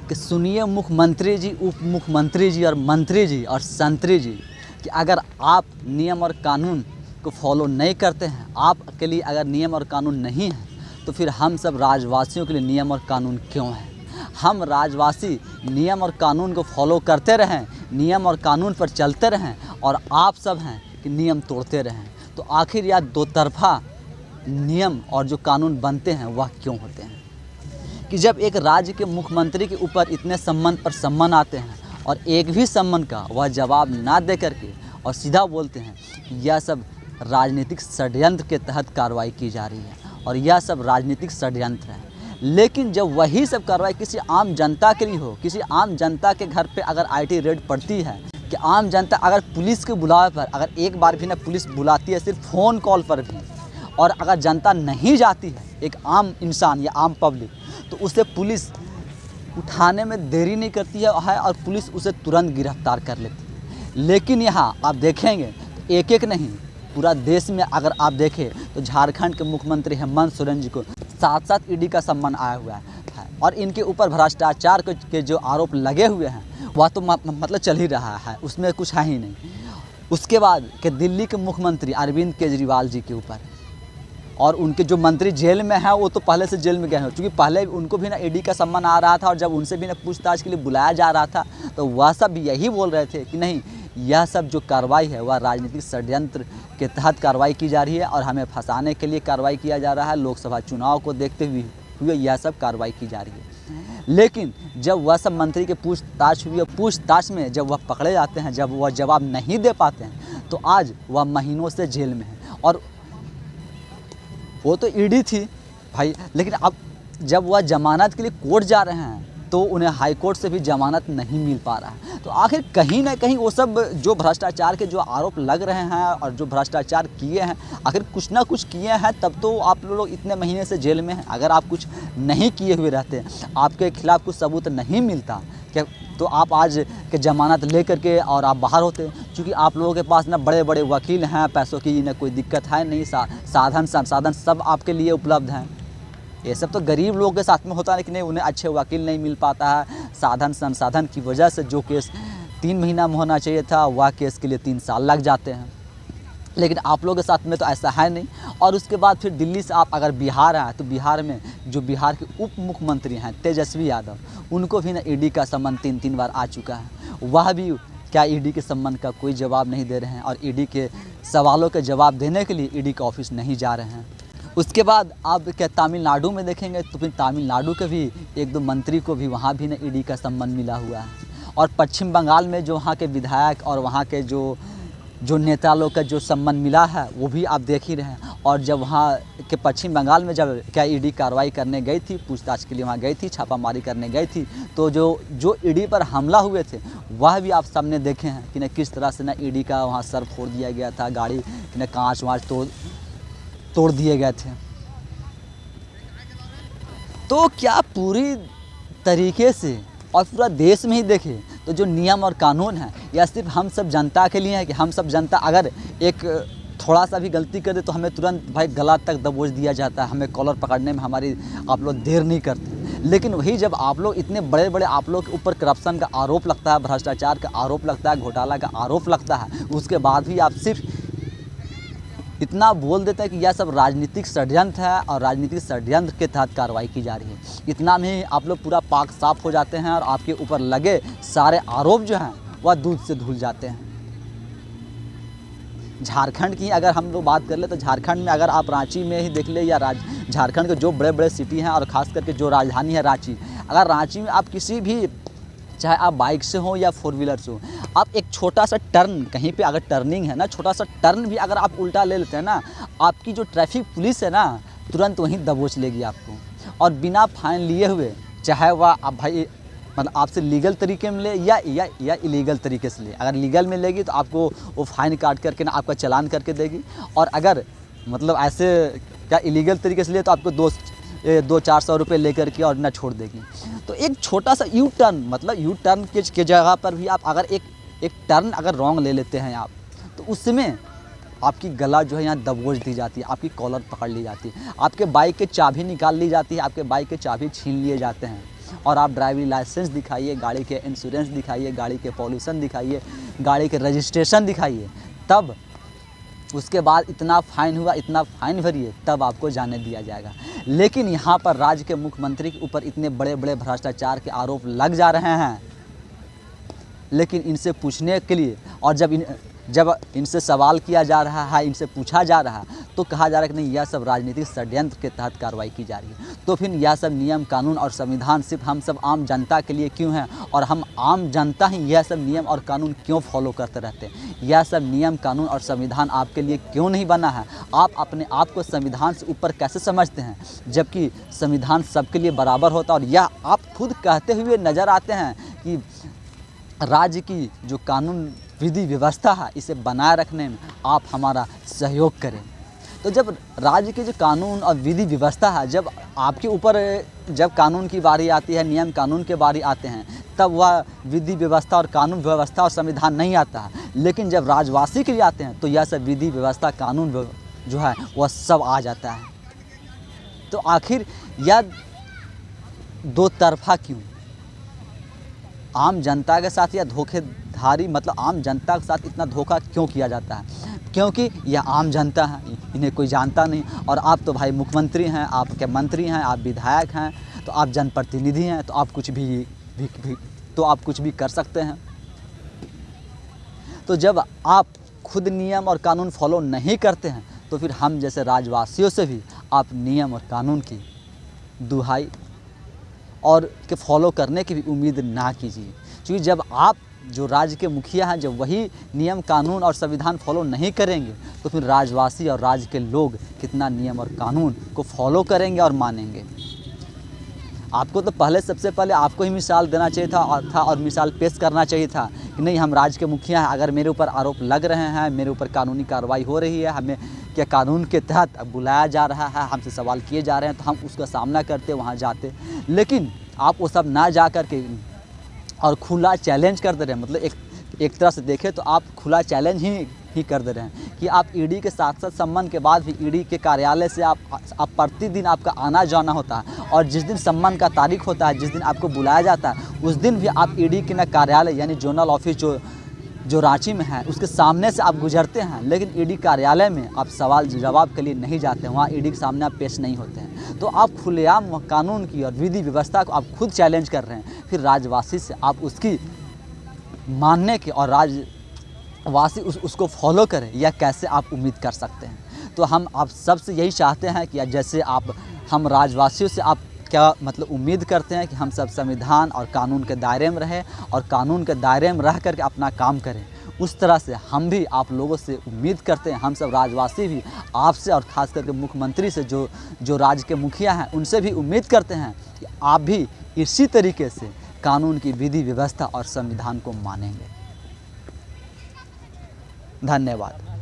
कि सुनिए मुख्यमंत्री जी, उप मुख्यमंत्री जी और मंत्री जी और संतरी जी, कि अगर आप नियम और कानून को फॉलो नहीं करते हैं, आपके लिए अगर नियम और कानून नहीं है, तो फिर हम सब राजवासियों के लिए नियम और कानून क्यों है? हम राजवासी नियम और कानून को फॉलो करते रहें, नियम और कानून पर चलते रहें, और आप सब हैं कि नियम तोड़ते रहें। तो आखिर यह दो तरफा नियम और जो कानून बनते हैं वह क्यों होते हैं? कि जब एक राज्य के मुख्यमंत्री के ऊपर इतने सम्मान पर सम्मान आते हैं और एक भी सम्मान का वह जवाब ना दे करके और सीधा बोलते हैं कि यह सब राजनीतिक षड्यंत्र के तहत कार्रवाई की जा रही है और यह सब राजनीतिक षड्यंत्र है। लेकिन जब वही सब कार्रवाई किसी आम जनता के लिए हो, किसी आम जनता के घर पे अगर आईटी रेड पड़ती है, कि आम जनता अगर पुलिस के बुलावे पर, अगर एक बार भी ना पुलिस बुलाती है, सिर्फ फ़ोन कॉल पर भी, और अगर जनता नहीं जाती है, एक आम इंसान या आम पब्लिक, तो उसे पुलिस उठाने में देरी नहीं करती है और पुलिस उसे तुरंत गिरफ्तार कर लेती है। लेकिन यहाँ आप देखेंगे तो एक एक नहीं, पूरा देश में अगर आप देखें तो झारखंड के मुख्यमंत्री हेमंत सोरेन जी को 7-7 ईडी का सम्मान आया हुआ है और इनके ऊपर भ्रष्टाचार के जो आरोप लगे हुए हैं वह तो मतलब चल ही रहा है, उसमें कुछ है ही नहीं। उसके बाद कि दिल्ली के मुख्यमंत्री अरविंद केजरीवाल जी के ऊपर, और उनके जो मंत्री जेल में हैं वो तो पहले से जेल में गए हैं, क्योंकि पहले उनको भी ना ईडी का सम्मान आ रहा था और जब उनसे भी ना पूछताछ के लिए बुलाया जा रहा था तो वह सब यही बोल रहे थे कि नहीं, यह सब जो कार्रवाई है वह राजनीतिक षड्यंत्र के तहत कार्रवाई की जा रही है और हमें फंसाने के लिए कार्रवाई किया जा रहा है, लोकसभा चुनाव को देखते हुए यह सब कार्रवाई की जा रही है। लेकिन जब वह सब मंत्री के पूछताछ हुई और पूछताछ में जब वह पकड़े जाते हैं, जब वह जवाब नहीं दे पाते हैं, तो आज वह महीनों से जेल में है। और वो तो ईडी थी भाई, लेकिन अब जब वह जमानत के लिए कोर्ट जा रहे हैं तो उन्हें हाई कोर्ट से भी जमानत नहीं मिल पा रहा है। तो आखिर कहीं ना कहीं वो सब जो भ्रष्टाचार के जो आरोप लग रहे हैं और जो भ्रष्टाचार किए हैं, आखिर कुछ ना कुछ किए हैं, तब तो आप लोग इतने महीने से जेल में हैं। अगर आप कुछ नहीं किए हुए रहते, आपके खिलाफ़ कुछ सबूत नहीं मिलता क्या, तो आप आज के ज़मानत ले करके और आप बाहर होते। क्योंकि आप लोगों के पास ना बड़े बड़े वकील हैं, पैसों की ना कोई दिक्कत है नहीं, साधन संसाधन सब आपके लिए उपलब्ध हैं। ये सब तो गरीब लोगों के साथ में होता है, लेकिन नहीं, उन्हें अच्छे वकील नहीं मिल पाता है। साधन संसाधन की वजह से जो केस 3 महीना में होना चाहिए था वह केस के लिए 3 साल लग जाते हैं। लेकिन आप लोगों के साथ में तो ऐसा है नहीं। और उसके बाद फिर दिल्ली से आप अगर बिहार आए तो बिहार में जो बिहार के उप मुख्यमंत्री हैं तेजस्वी यादव, उनको भी ना ईडी का सम्मान 3-3 बार आ चुका है। वह भी क्या ईडी के सम्मान का कोई जवाब नहीं दे रहे हैं और ईडी के सवालों के जवाब देने के लिए ईडी का ऑफिस नहीं जा रहे हैं। उसके बाद आप क्या तमिलनाडु में देखेंगे तो फिर तमिलनाडु के भी 1-2 मंत्री को भी वहाँ भी ना ईडी का सम्मान मिला हुआ है। और पश्चिम बंगाल में जो वहाँ के विधायक और वहाँ के जो नेता लोग का जो सम्मान मिला है वो भी आप देख ही रहे हैं। और जब वहाँ के पश्चिम बंगाल में जब क्या ईडी कार्रवाई करने गई थी, पूछताछ के लिए वहाँ गई थी, छापामारी करने गई थी, तो जो ईडी पर हमला हुए थे वह भी आप सामने देखे हैं कि न किस तरह से ना ईडी का वहाँ सर फोड़ दिया गया था, गाड़ी न कांच वाँच तोड़ दिए गए थे। तो क्या पूरी तरीके से और पूरा देश में ही देखें तो जो नियम और कानून है या सिर्फ हम सब जनता के लिए है, कि हम सब जनता अगर एक थोड़ा सा भी गलती कर दे तो हमें तुरंत भाई गला तक दबोच दिया जाता है, हमें कॉलर पकड़ने में हमारी आप लोग देर नहीं करते। लेकिन वही जब आप लोग इतने बड़े बड़े आप लोग के ऊपर करप्शन का आरोप लगता है, भ्रष्टाचार का आरोप लगता है, घोटाला का आरोप लगता है, उसके बाद भी आप सिर्फ इतना बोल देते हैं कि यह सब राजनीतिक षड्यंत्र है और राजनीतिक षड्यंत्र के तहत कार्रवाई की जा रही है। इतना में ही आप लोग पूरा पाक साफ हो जाते हैं और आपके ऊपर लगे सारे आरोप जो हैं वह दूध से धुल जाते हैं। झारखंड की अगर हम लोग बात कर ले तो झारखंड में अगर आप रांची में ही देख ले या झारखंड के जो बड़े बड़े सिटी हैं और ख़ास करके जो राजधानी है रांची, अगर रांची में आप किसी भी, चाहे आप बाइक से हो या 4 व्हीलर से हो, आप एक छोटा सा टर्न कहीं पे अगर टर्निंग है ना, छोटा सा टर्न भी अगर आप उल्टा ले लेते हैं ना, आपकी जो ट्रैफिक पुलिस है ना तुरंत वहीं दबोच लेगी आपको और बिना फाइन लिए हुए, चाहे वह आप भाई मतलब आपसे लीगल तरीके में ले या इलीगल तरीके से ले। अगर लीगल में लेगी तो आपको वो फाइन काट करके ना आपका चालान करके देगी, और अगर मतलब ऐसे क्या इलीगल तरीके से ले तो आपको 200-400 रुपये लेकर के और ना छोड़ देगी। तो एक छोटा सा यू टर्न, मतलब यू टर्न के जगह पर भी आप अगर एक टर्न अगर रॉन्ग ले लेते हैं आप, तो उसमें आपकी गला जो है यहाँ दबोच दी जाती है, आपकी कॉलर पकड़ ली जाती है, आपके बाइक के चाबी निकाल ली जाती है, आपके बाइक के चाबी छीन लिए जाते हैं। और आप ड्राइविंग लाइसेंस दिखाइए, गाड़ी के इंश्योरेंस दिखाइए, गाड़ी के पॉल्यूशन दिखाइए, गाड़ी के रजिस्ट्रेशन दिखाइए, तब उसके बाद इतना फ़ाइन हुआ, इतना फ़ाइन भरिए, तब आपको जाने दिया जाएगा। लेकिन यहाँ पर राज्य के मुख्यमंत्री के ऊपर इतने बड़े बड़े भ्रष्टाचार के आरोप लग जा रहे हैं, लेकिन इनसे पूछने के लिए और जब इनसे सवाल किया जा रहा है, इनसे पूछा जा रहा है, तो कहा जा रहा है कि नहीं, यह सब राजनीतिक षड्यंत्र के तहत कार्रवाई की जा रही है। तो फिर यह सब नियम कानून और संविधान सिर्फ हम सब आम जनता के लिए क्यों है, और हम आम जनता ही यह सब नियम और कानून क्यों फॉलो करते रहते हैं? यह सब नियम कानून और संविधान आपके लिए क्यों नहीं बना है? आप अपने आप को संविधान से ऊपर कैसे समझते हैं, जबकि संविधान सबके लिए बराबर होता है? और यह आप खुद कहते हुए नज़र आते हैं कि राज्य की जो कानून विधि व्यवस्था है, इसे बनाए रखने में आप हमारा सहयोग करें। तो जब राज्य की जो कानून और विधि व्यवस्था है, जब आपके ऊपर जब कानून की बारी आती है, नियम कानून के बारी आते हैं, तब वह विधि व्यवस्था और कानून व्यवस्था और संविधान नहीं आता है। लेकिन जब राजवासी के लिए आते हैं, तो यह सब विधि व्यवस्था कानून जो है वह सब आ जाता है। तो आखिर यह दो तरफा क्यों? आम जनता के साथ यह धोखेधारी, मतलब आम जनता के साथ इतना धोखा क्यों किया जाता है? क्योंकि यह आम जनता है, इन्हें कोई जानता नहीं। और आप तो भाई मुख्यमंत्री हैं, आपके मंत्री हैं, आप विधायक हैं, तो आप जनप्रतिनिधि हैं, तो आप कुछ भी कर सकते हैं। तो जब आप खुद नियम और कानून फॉलो नहीं करते हैं, तो फिर हम जैसे राजवासियों से भी आप नियम और कानून की दुहाई और के फॉलो करने की भी उम्मीद ना कीजिए। क्योंकि जब आप जो राज्य के मुखिया हैं, जब वही नियम कानून और संविधान फॉलो नहीं करेंगे, तो फिर राजवासी और राज्य के लोग कितना नियम और कानून को फॉलो करेंगे और मानेंगे? आपको तो सबसे पहले आपको ही मिसाल देना चाहिए था और मिसाल पेश करना चाहिए था कि नहीं, हम राज्य के मुखिया हैं, अगर मेरे ऊपर आरोप लग रहे हैं, मेरे ऊपर कानूनी कार्रवाई हो रही है, हमें क्या कानून के तहत बुलाया जा रहा है, हमसे सवाल किए जा रहे हैं, तो हम उसका सामना करते, वहाँ जाते। लेकिन आप वो सब ना जा कर के और खुला चैलेंज करते रहे। मतलब एक तरह से देखें तो आप खुला चैलेंज ही कर दे रहे हैं कि आप ईडी के साथ सम्मन के बाद भी ईडी के कार्यालय से आप प्रतिदिन आपका आना जाना होता है, और जिस दिन सम्मन का तारीख होता है, जिस दिन आपको बुलाया जाता है, उस दिन भी आप ईडी के कार्यालय यानी जोनल ऑफिस जो रांची में है, उसके सामने से आप गुजरते हैं। लेकिन ईडी कार्यालय में आप सवाल जवाब के लिए नहीं जाते हैं, वहाँ ईडी के सामने आप पेश नहीं होते हैं। तो आप खुलेआम कानून की और विधि व्यवस्था को आप खुद चैलेंज कर रहे हैं, फिर राजवासी से आप उसकी मानने की और राजवासी उसको फॉलो करें, यह कैसे आप उम्मीद कर सकते हैं? तो हम आप सबसे यही चाहते हैं कि जैसे हम राजवासियों से आप क्या मतलब उम्मीद करते हैं कि हम सब संविधान और कानून के दायरे में रहें और कानून के दायरे में रह करके अपना काम करें, उस तरह से हम भी आप लोगों से उम्मीद करते हैं, हम सब राजवासी भी आपसे और ख़ास करके मुख्यमंत्री से, जो राज्य के मुखिया हैं, उनसे भी उम्मीद करते हैं कि आप भी इसी तरीके से कानून की विधि व्यवस्था और संविधान को मानेंगे। धन्यवाद।